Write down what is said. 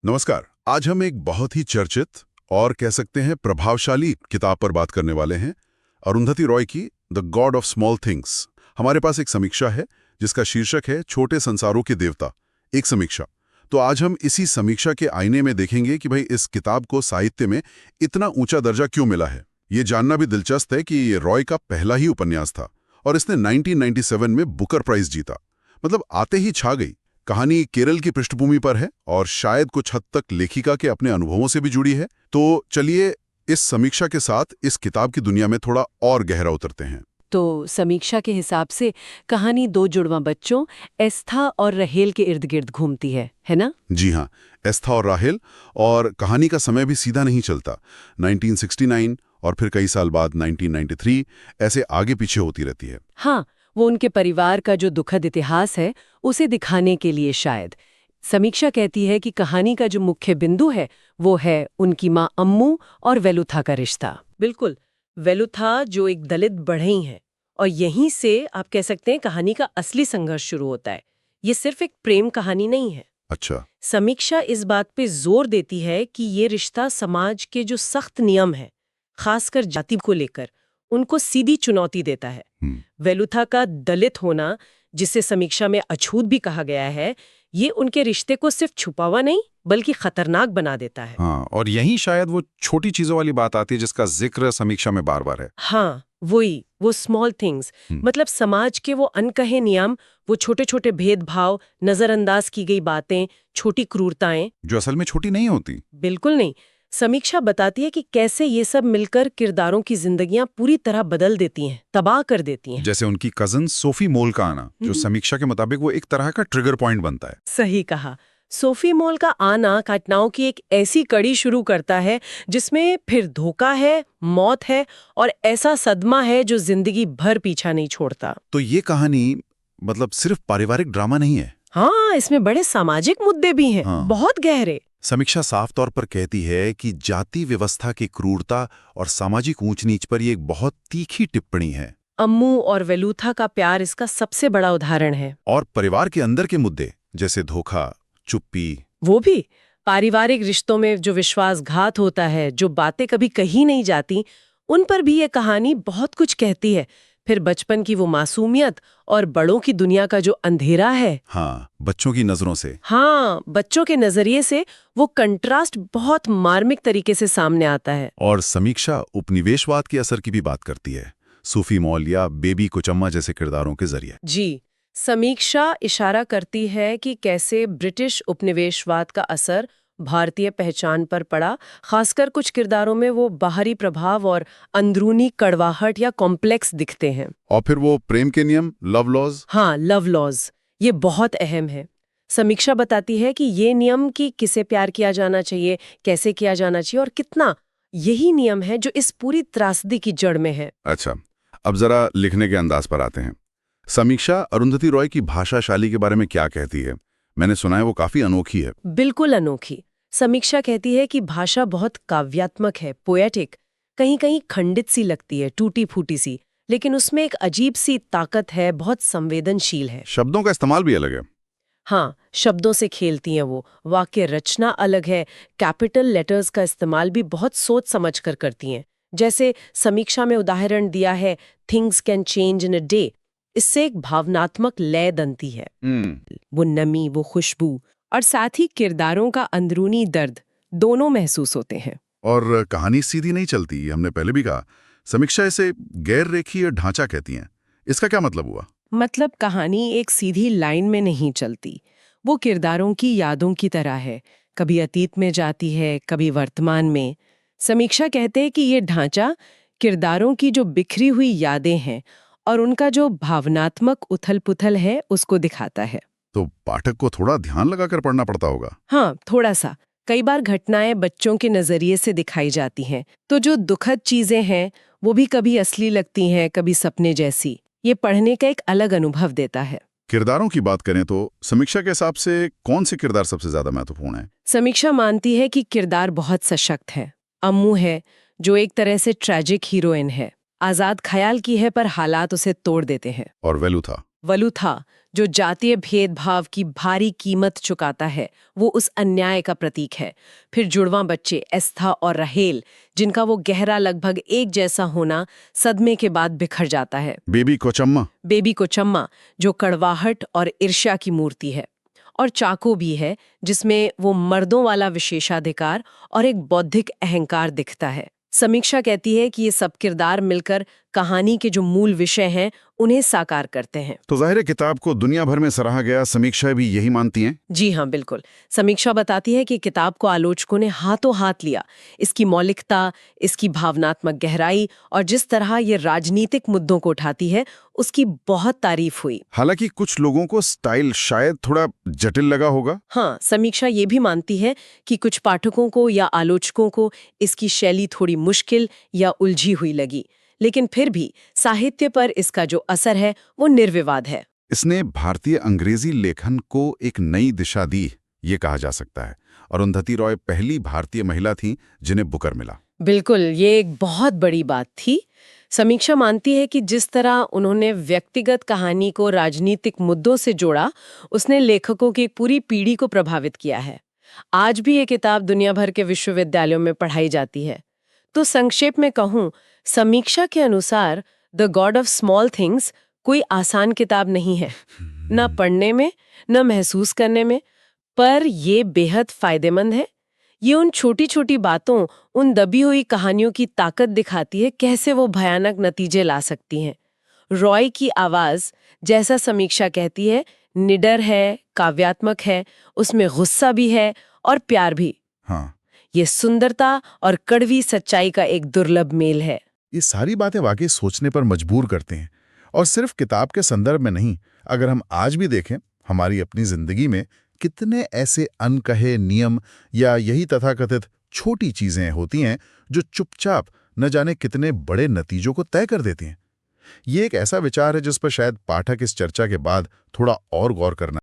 नमस्कार। आज हम एक बहुत ही चर्चित और कह सकते हैं प्रभावशाली किताब पर बात करने वाले हैं, अरुंधति रॉय की the God of small things. हमारे पास एक समीक्षा है जिसका शीर्षक है छोटे संसारों के देवता, एक समीक्षा। तो आज हम इसी समीक्षा के आईने में देखेंगे कि भाई इस किताब को साहित्य में इतना ऊंचा दर्जा क्यों मिला है। ये जानना भी दिलचस्प है कि ये रॉय का पहला ही उपन्यास था और इसने 1997 में बुकर प्राइज जीता। मतलब आते ही छा गई। कहानी केरल की पृष्ठभूमि पर है और शायद कुछ हद तक लेखिका के अपने अनुभवों से भी जुड़ी है। तो चलिए इस समीक्षा के साथ इस किताब की दुनिया में थोड़ा और गहरा उतरते हैं। तो समीक्षा के हिसाब से कहानी दो जुड़वां बच्चों एस्था और रहेल के इर्द गिर्द घूमती है ना? जी हाँ, एस्था और राहेल। और कहानी का समय भी सीधा नहीं चलता। 1969 और फिर कई साल बाद 1993 ऐसे आगे पीछे होती रहती है। हाँ, वो उनके परिवार का जो दुखद इतिहास है उसे दिखाने के लिए शायद। समीक्षा कहती है कि कहानी का जो मुख्य बिंदु है वो है उनकी माँ अम्मू और वेलुथा का रिश्ता। बिल्कुल, वेलुथा जो एक दलित बढ़ई है और यहीं से आप कह सकते हैं कहानी का असली संघर्ष शुरू होता है। ये सिर्फ एक प्रेम कहानी नहीं है। अच्छा। समीक्षा इस बात पे जोर देती है कि ये रिश्ता समाज के जो सख्त नियम है, खासकर जाति को लेकर, उनको सीधी चुनौती देता है। वेलुथा का दलित होना, जिसे समीक्षा में अछूत भी कहा गया है, ये उनके रिश्ते को सिर्फ छुपावा नहीं बल्कि खतरनाक बना देता है। हाँ, और यही शायद वो छोटी चीजों वाली बात आती है जिसका जिक्र समीक्षा में बार बार है। हाँ, वो स्मॉल थिंग्स, मतलब समाज के वो अनकहे नियम, वो छोटे छोटे भेदभाव, नजरअंदाज की गई बातें, छोटी क्रूरताएं जो असल में छोटी नहीं होती। बिल्कुल नहीं। समीक्षा बताती है कि कैसे ये सब मिलकर किरदारों की जिंदगियां पूरी तरह बदल देती हैं, तबाह कर देती हैं। जैसे उनकी कजन सोफी मोल का आना, जो समीक्षा के मुताबिक वो एक तरह का ट्रिगर पॉइंट बनता है। सही कहा। सोफी मोल का आना घटनाओं की एक ऐसी कड़ी शुरू करता है जिसमें फिर धोखा है, मौत है और ऐसा सदमा है जो जिंदगी भर पीछा नहीं छोड़ता। तो ये कहानी मतलब सिर्फ पारिवारिक ड्रामा नहीं है। हाँ, इसमें बड़े सामाजिक मुद्दे भी हैं, बहुत गहरे। समीक्षा साफ तौर पर कहती है कि जाति व्यवस्था की क्रूरता और सामाजिक ऊंच नीच पर ये एक बहुत तीखी टिप्पणी है। अम्मू और वेलुथा का प्यार इसका सबसे बड़ा उदाहरण है। और परिवार के अंदर के मुद्दे जैसे धोखा, चुप्पी, वो भी पारिवारिक रिश्तों में जो विश्वासघात होता है, जो बातें कभी कही नहीं जाती, उन पर भी ये कहानी बहुत कुछ कहती है। फिर बचपन की वो मासूमियत और बड़ों की दुनिया का जो अंधेरा है। हाँ, बच्चों की नजरों से। हाँ, बच्चों के नजरिए से वो कंट्रास्ट बहुत मार्मिक तरीके से सामने आता है। और समीक्षा उपनिवेशवाद के असर की भी बात करती है, सूफी मॉल या बेबी कोचम्मा जैसे किरदारों के जरिए। जी, समीक्षा इशारा करती है कि कैसे ब्रिटिश उपनिवेशवाद का असर भारतीय पहचान पर पड़ा, खासकर कुछ किरदारों में वो बाहरी प्रभाव और अंदरूनी कड़वाहट या कॉम्प्लेक्स दिखते हैं। और फिर वो प्रेम के नियम, लव लॉज। हाँ, लव लॉज, ये बहुत अहम है। समीक्षा बताती है कि ये नियम कि किसे प्यार किया जाना चाहिए, कैसे किया जाना चाहिए और कितना, यही नियम है जो इस पूरी त्रासदी की जड़ में है। अच्छा, अब जरा लिखने के अंदाज पर आते हैं। समीक्षा अरुंधति रॉय की भाषा शैली के बारे में क्या कहती है? मैंने सुना है वो काफी अनोखी है। बिल्कुल अनोखी। समीक्षा कहती है कि भाषा बहुत काव्यात्मक है, पोएटिक, कहीं कहीं खंडित सी लगती है, टूटी फूटी सी, लेकिन उसमें एक अजीब सी ताकत है, बहुत संवेदनशील है। शब्दों का इस्तेमाल भी अलग है। हाँ, शब्दों से खेलती हैं वो, वाक्य रचना अलग है, कैपिटल लेटर्स का इस्तेमाल भी बहुत सोच समझ कर करती हैं। जैसे समीक्षा में उदाहरण दिया है, things can change in a day. इससे एक भावनात्मक लय बनती है। वो नमी, वो खुशबू और साथ ही किरदारों का अंदरूनी दर्द दोनों महसूस होते हैं। और कहानी सीधी नहीं चलती, हमने पहले भी कहा। समीक्षा इसे गैर रेखीय ढांचा कहती हैं। इसका क्या मतलब हुआ? मतलब कहानी एक सीधी लाइन में नहीं चलती, वो किरदारों की यादों की तरह है, कभी अतीत में जाती है, कभी वर्तमान में। समीक्षा कहते हैं कि ये ढांचा किरदारों की जो बिखरी हुई यादें हैं और उनका जो भावनात्मक उथल-पुथल है उसको दिखाता है। तो पाठक को थोड़ा ध्यान लगाकर पढ़ना पड़ता होगा। हाँ, थोड़ा सा। कई बार घटनाएं बच्चों के नजरिए से दिखाई जाती हैं, तो जो दुखद चीजें हैं वो भी कभी असली लगती हैं, कभी सपने जैसी। ये पढ़ने का एक अलग अनुभव देता है। किरदारों की बात करें तो समीक्षा के हिसाब से कौन से किरदार सबसे ज्यादा महत्वपूर्ण है? समीक्षा मानती है कि किरदार बहुत सशक्त है। अम्मू है, जो एक तरह से ट्रेजिक हीरोइन है, आजाद ख्याल की है पर हालात उसे तोड़ देते हैं। और वेलुथा? वलुथा, जो जातीय भेदभाव की भारी कीमत चुकाता है, वो उस अन्याय का प्रतीक है। फिर जुड़वां बच्चे एस्था और रहेल, जिनका वो गहरा लगभग एक जैसा होना सदमे के बाद बिखर जाता है। बेबी कोचम्मा। बेबी कोचम्मा, जो कड़वाहट और ईर्ष्या की मूर्ति है। और चाको भी है, जिसमें वो मर्दों वाला विशेषाधिकार और एक बौद्धिक अहंकार दिखता है। समीक्षा कहती है कि ये सब किरदार मिलकर कहानी के जो मूल विषय हैं उन्हें साकार करते हैं। तो जाहिर है किताब को दुनिया भर में सराहा गया, समीक्षा भी यही मानती हैं। जी हाँ, बिल्कुल। समीक्षा बताती है कि किताब को आलोचकों ने हाथों हाथ लिया। इसकी मौलिकता, इसकी भावनात्मक गहराई और जिस तरह ये राजनीतिक मुद्दों को उठाती है, उसकी बहुत तारीफ हुई। हालांकि कुछ लोगों को स्टाइल शायद थोड़ा जटिल लगा होगा। हाँ, समीक्षा ये भी मानती है कि कुछ पाठकों को या आलोचकों को इसकी शैली थोड़ी मुश्किल या उलझी हुई लगी, लेकिन फिर भी साहित्य पर इसका जो असर है वो निर्विवाद है। इसने भारतीय अंग्रेजी लेखन को एक नई दिशा दी, ये कहा जा सकता है। अरुंधति रॉय पहली भारतीय महिला थीं जिन्हें बुकर मिला। बिल्कुल, ये एक बहुत बड़ी बात थी। समीक्षा मानती है कि जिस तरह उन्होंने व्यक्तिगत कहानी को राजनीतिक मुद्दों से जोड़ा, उसने लेखकों की एक पूरी पीढ़ी को प्रभावित किया है। आज भी ये किताब दुनिया भर के विश्वविद्यालयों में पढ़ाई जाती है। तो संक्षेप में कहूँ, समीक्षा के अनुसार the God of small things कोई आसान किताब नहीं है, न पढ़ने में, न महसूस करने में, पर ये बेहद फायदेमंद है। ये उन छोटी छोटी बातों, उन दबी हुई कहानियों की ताकत दिखाती है, कैसे वो भयानक नतीजे ला सकती हैं। रॉय की आवाज, जैसा समीक्षा कहती है, निडर है, काव्यात्मक है, उसमें गुस्सा भी है और प्यार भी। हाँ, ये सुंदरता और कड़वी सच्चाई का एक दुर्लभ मेल है। ये सारी बातें वाकई सोचने पर मजबूर करते हैं। और सिर्फ किताब के संदर्भ में नहीं, अगर हम आज भी देखें हमारी अपनी जिंदगी में कितने ऐसे अनकहे नियम या यही तथाकथित छोटी चीजें होती हैं जो चुपचाप न जाने कितने बड़े नतीजों को तय कर देती हैं। ये एक ऐसा विचार है जिस पर शायद पाठक इस चर्चा के बाद थोड़ा और गौर करना